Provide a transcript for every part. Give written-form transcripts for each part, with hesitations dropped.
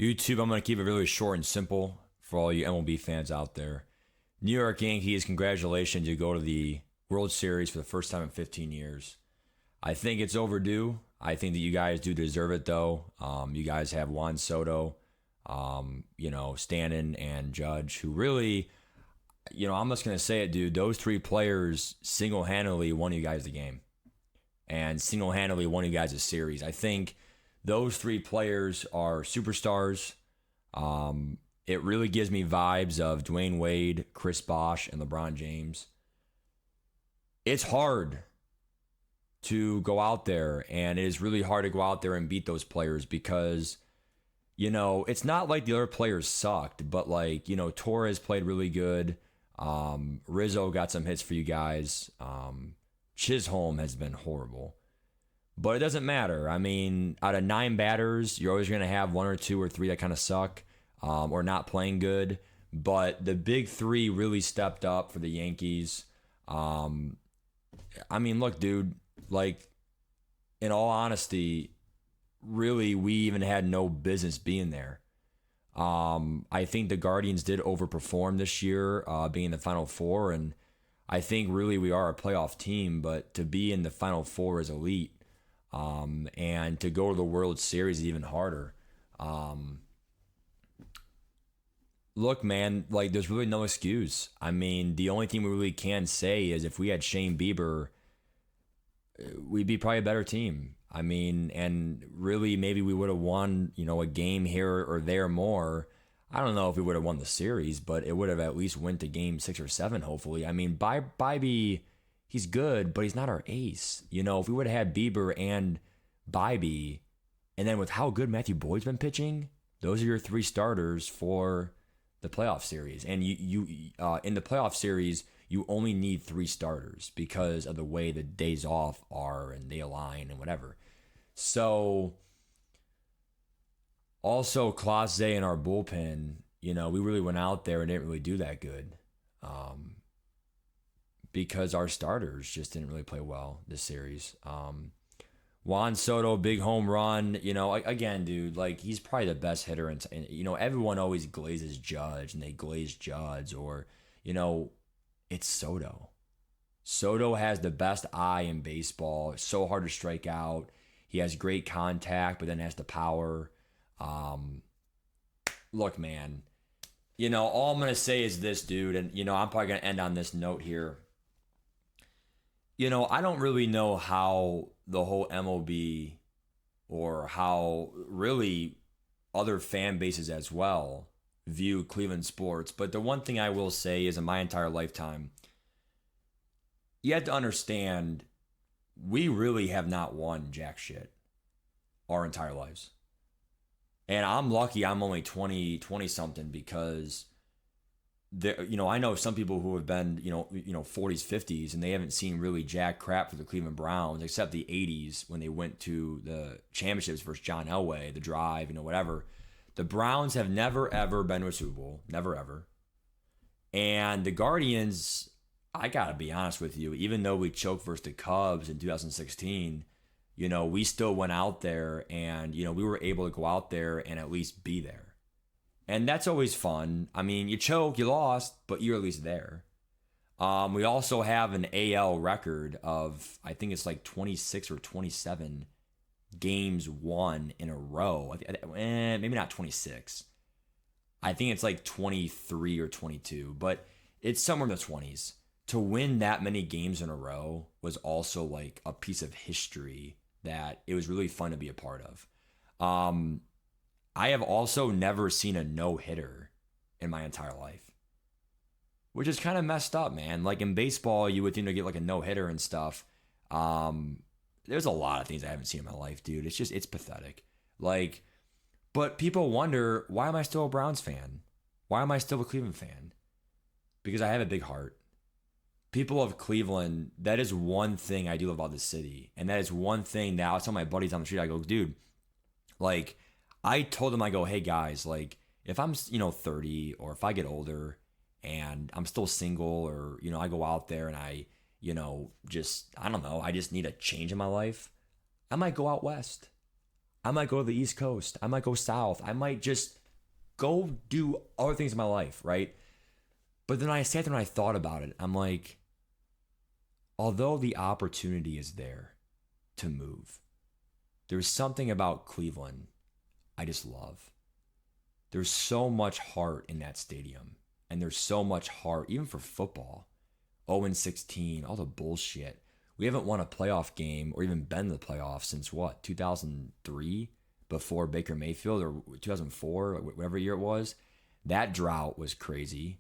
YouTube, I'm going to keep it really short and simple for all you MLB fans out there. New York Yankees, congratulations. You go to the World Series for the first time in 15 years. I think it's overdue. I think that you guys do deserve it, though. You guys have Juan Soto, Stanton, and Judge, who really, I'm just going to say it, dude. Those three players single handedly won you guys the game and single handedly won you guys a series. I think those three players are superstars. It really gives me vibes of Dwayne Wade, Chris Bosh, and LeBron James. It's hard to go out there, and it is really hard to go out there and beat those players because, it's not like the other players sucked, but Torres played really good. Rizzo got some hits for you guys. Chisholm has been horrible. But it doesn't matter. I mean, out of 9 batters, you're always going to have 1 or 2 or 3 that kind of suck or not playing good. But the big 3 really stepped up for the Yankees. Look, dude, in all honesty, really, we even had no business being there. I think the Guardians did overperform this year, being in the Final Four. And I think really we are a playoff team, but to be in the Final Four is elite. And to go to the World Series is even harder. Look, man, there's really no excuse. I mean, the only thing we really can say is if we had Shane Bieber, we'd be probably a better team. I mean, and really maybe we would have won, a game here or there more. I don't know if we would have won the series, but it would have at least went to game 6 or 7, hopefully. I mean, Bybee, he's good, but he's not our ace. If we would have had Bieber and Bybee, and then with how good Matthew Boyd's been pitching, those are your 3 starters for the playoff series. And you in the playoff series, you only need 3 starters because of the way the days off are and they align and whatever. So also Clase in our bullpen, we really went out there and didn't really do that good. Because our starters just didn't really play well this series. Juan Soto, big home run. Again, dude, he's probably the best hitter. And everyone always glazes Judge, and they glaze Judge, or, it's Soto. Soto has the best eye in baseball. It's so hard to strike out. He has great contact, but then has the power. Look, man, all I'm going to say is this, dude, and, I'm probably going to end on this note here. I don't really know how the whole MLB or how really other fan bases as well view Cleveland sports. But the one thing I will say is in my entire lifetime, you have to understand we really have not won jack shit our entire lives. And I'm lucky I'm only 20 something because I know some people who have been, 40s, 50s, and they haven't seen really jack crap for the Cleveland Browns, except the 80s when they went to the championships versus John Elway, the drive, whatever. The Browns have never, ever been to a Super Bowl. Never, ever. And the Guardians, I got to be honest with you, even though we choked versus the Cubs in 2016, we still went out there and, we were able to go out there and at least be there. And that's always fun. I mean, you choke, you lost, but you're at least there. We also have an AL record of, I think it's 26 or 27 games won in a row. Maybe not 26. I think it's 23 or 22, but it's somewhere in the 20s. To win that many games in a row was also a piece of history that it was really fun to be a part of. I have also never seen a no-hitter in my entire life, which is kind of messed up, man. In baseball, you would think to get a no-hitter and stuff. There's a lot of things I haven't seen in my life, dude. It's pathetic. But people wonder, why am I still a Browns fan? Why am I still a Cleveland fan? Because I have a big heart. People of Cleveland, that is one thing I do love about this city. And that is one thing that I tell my buddies on the street, I go, dude, I told them, I go, hey guys, if I'm, 30 or if I get older and I'm still single or, I go out there and I, I don't know, I just need a change in my life. I might go out west. I might go to the East Coast. I might go south. I might just go do other things in my life, right? But then I sat there and I thought about it. I'm like, although the opportunity is there to move, there's something about Cleveland I just love. There's so much heart in that stadium. And there's so much heart, even for football. 0-16, all the bullshit. We haven't won a playoff game or even been in the playoffs since what, 2003? Before Baker Mayfield, or 2004, whatever year it was. That drought was crazy.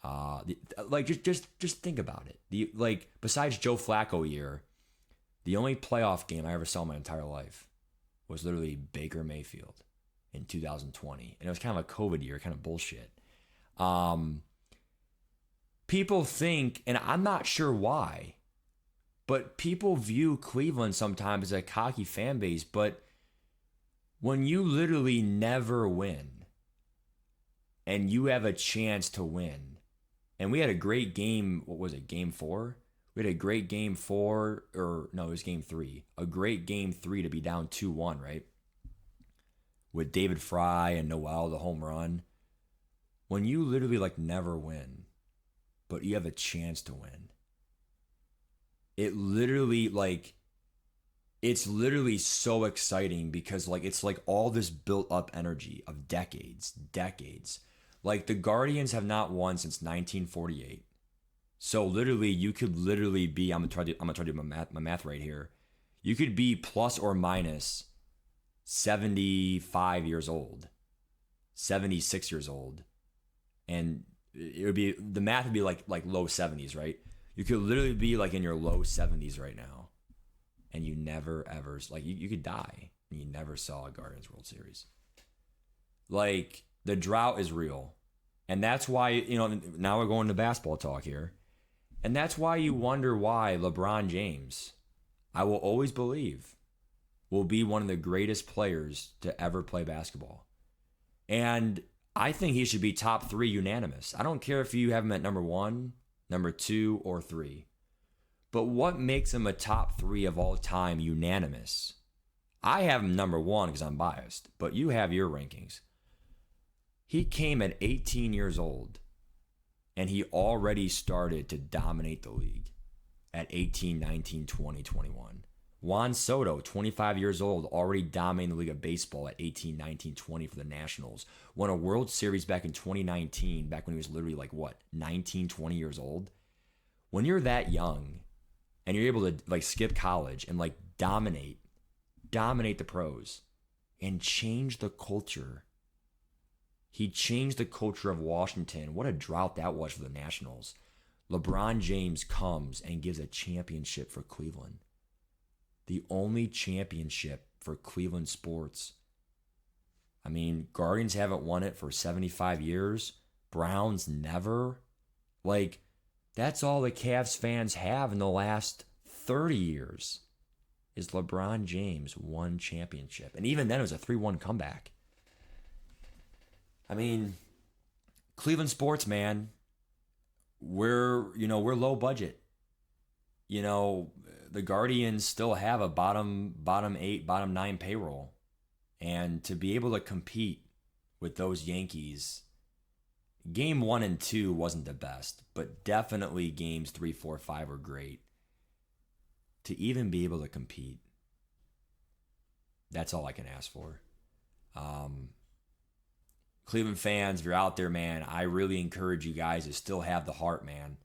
Just think about it. Besides Joe Flacco year, the only playoff game I ever saw in my entire life was literally Baker Mayfield in 2020. And it was kind of a COVID year, kind of bullshit. People think, and I'm not sure why, but people view Cleveland sometimes as a cocky fan base. But when you literally never win and you have a chance to win, and we had a great game, what was it, game 4? We had a great game 4, or no, it was game 3. A great game 3 to be down 2-1, right? With David Fry and Noel, the home run. When you literally never win, but you have a chance to win, it literally it's literally so exciting because it's all this built up energy of decades. The Guardians have not won since 1948. So literally you could literally be, I'm gonna try to do my math right here. You could be plus or minus 75 years old, 76 years old. And it would be, the math would be like low 70s, right? You could literally be in your low 70s right now, and you never ever you could die and you never saw a Guardians World Series. The drought is real, and that's why now we're going to basketball talk here, and that's why you wonder why LeBron James, I will always believe, will be one of the greatest players to ever play basketball, and I think he should be top 3 unanimous. I don't care if you have him at number 1, number 2, or 3. But what makes him a top 3 of all time unanimous? I have him number 1 because I'm biased, but you have your rankings. He came at 18 years old, and he already started to dominate the league at 18, 19, 20, 21. Juan Soto, 25 years old, already dominating the league of baseball at 18, 19, 20 for the Nationals. Won a World Series back in 2019, back when he was literally 19, 20 years old. When you're that young and you're able to skip college and dominate the pros and change the culture. He changed the culture of Washington. What a drought that was for the Nationals. LeBron James comes and gives a championship for Cleveland. The only championship for Cleveland sports. I mean, Guardians haven't won it for 75 years. Browns never. That's all the Cavs fans have in the last 30 years is LeBron James won championship. And even then it was a 3-1 comeback. I mean, Cleveland sports, man, we're low budget. The Guardians still have a bottom 8, bottom 9 payroll. And to be able to compete with those Yankees, game 1 and 2 wasn't the best, but definitely games 3, 4, 5 were great. To even be able to compete, that's all I can ask for. Cleveland fans, if you're out there, man, I really encourage you guys to still have the heart, man.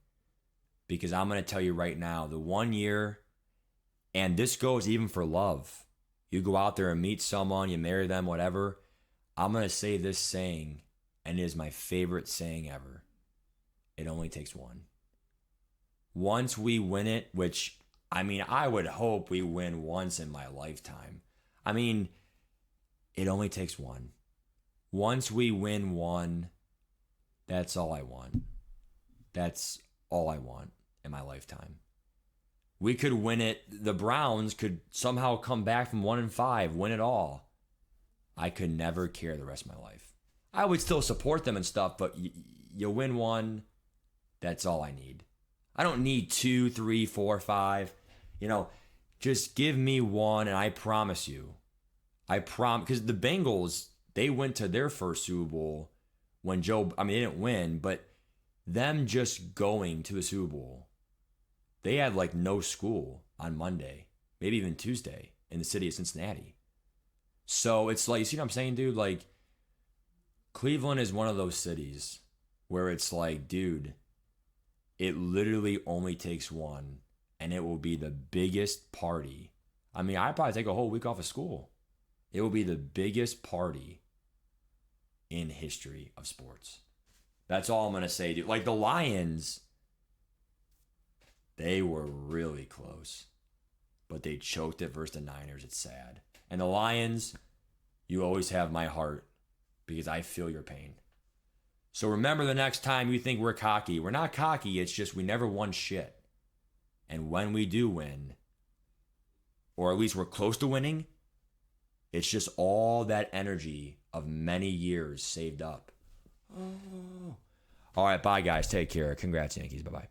Because I'm going to tell you right now, the 1 year, and this goes even for love. You go out there and meet someone, you marry them, whatever. I'm going to say this saying, and it is my favorite saying ever. It only takes one. Once we win it, which, I would hope we win once in my lifetime. It only takes one. Once we win one, that's all I want. That's all I want in my lifetime. We could win it. The Browns could somehow come back from 1-5, win it all. I could never care the rest of my life. I would still support them and stuff, but you win one, that's all I need. I don't need 2, 3, 4, 5. Just give me one, and I promise you, I promise, because the Bengals, they went to their first Super Bowl when they didn't win, but them just going to the Super Bowl, they had like no school on Monday, maybe even Tuesday in the city of Cincinnati. So it's like, you see what I'm saying, dude? Like, Cleveland is one of those cities where it's like, dude, it literally only takes one, and it will be the biggest party. I mean, I'd probably take a whole week off of school. It will be the biggest party in history of sports. That's all I'm going to say, dude. Like the Lions, they were really close, but they choked it versus the Niners. It's sad. And the Lions, you always have my heart because I feel your pain. So remember, the next time you think we're cocky, we're not cocky. It's just we never won shit. And when we do win, or at least we're close to winning, it's just all that energy of many years saved up. Oh. All right, bye, guys. Take care. Congrats, Yankees. Bye-bye.